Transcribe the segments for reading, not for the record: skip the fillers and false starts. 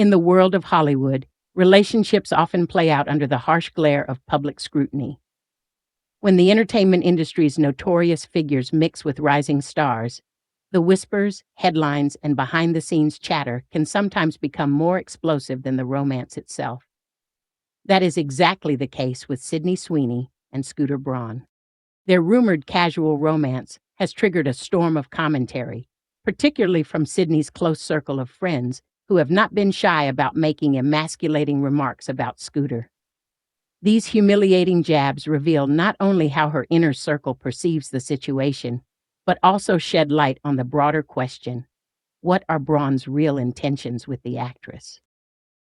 In the world of Hollywood, relationships often play out under the harsh glare of public scrutiny. When the entertainment industry's notorious figures mix with rising stars, the whispers, headlines, and behind the scenes chatter can sometimes become more explosive than the romance itself. That is exactly the case with Sydney Sweeney and Scooter Braun. Their rumored casual romance has triggered a storm of commentary, particularly from Sydney's close circle of friends who have not been shy about making emasculating remarks about Scooter. These humiliating jabs reveal not only how her inner circle perceives the situation, but also shed light on the broader question: what are Braun's real intentions with the actress?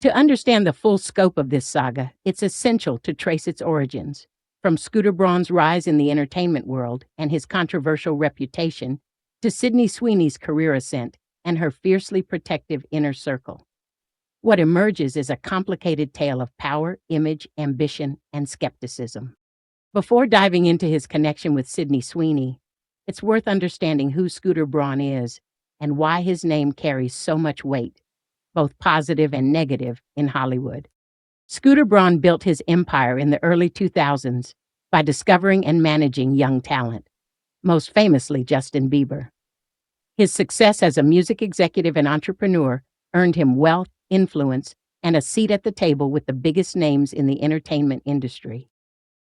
To understand the full scope of this saga, it's essential to trace its origins, from Scooter Braun's rise in the entertainment world and his controversial reputation, to Sydney Sweeney's career ascent and her fiercely protective inner circle. What emerges is a complicated tale of power, image, ambition, and skepticism. Before diving into his connection with Sydney Sweeney, it's worth understanding who Scooter Braun is and why his name carries so much weight, both positive and negative, in Hollywood. Scooter Braun built his empire in the early 2000s by discovering and managing young talent, most famously Justin Bieber. His success as a music executive and entrepreneur earned him wealth, influence, and a seat at the table with the biggest names in the entertainment industry.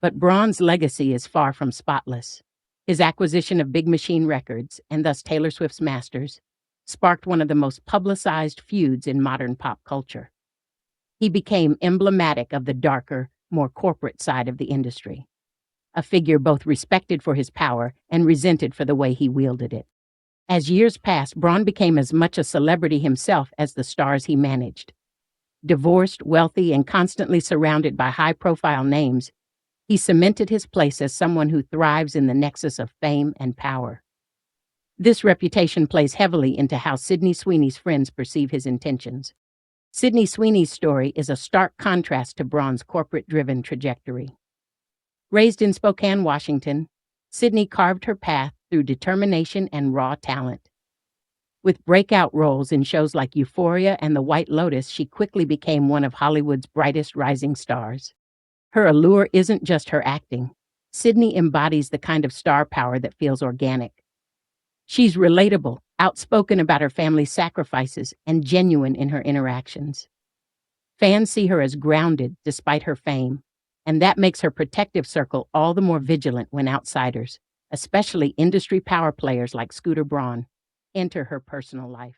But Braun's legacy is far from spotless. His acquisition of Big Machine Records, and thus Taylor Swift's masters, sparked one of the most publicized feuds in modern pop culture. He became emblematic of the darker, more corporate side of the industry, a figure both respected for his power and resented for the way he wielded it. As years passed, Braun became as much a celebrity himself as the stars he managed. Divorced, wealthy, and constantly surrounded by high-profile names, he cemented his place as someone who thrives in the nexus of fame and power. This reputation plays heavily into how Sydney Sweeney's friends perceive his intentions. Sydney Sweeney's story is a stark contrast to Braun's corporate-driven trajectory. Raised in Spokane, Washington, Sydney carved her path through determination and raw talent. With breakout roles in shows like Euphoria and The White Lotus, she quickly became one of Hollywood's brightest rising stars. Her allure isn't just her acting. Sydney embodies the kind of star power that feels organic. She's relatable, outspoken about her family's sacrifices, and genuine in her interactions. Fans see her as grounded despite her fame, and that makes her protective circle all the more vigilant when outsiders, especially industry power players like Scooter Braun, enter her personal life.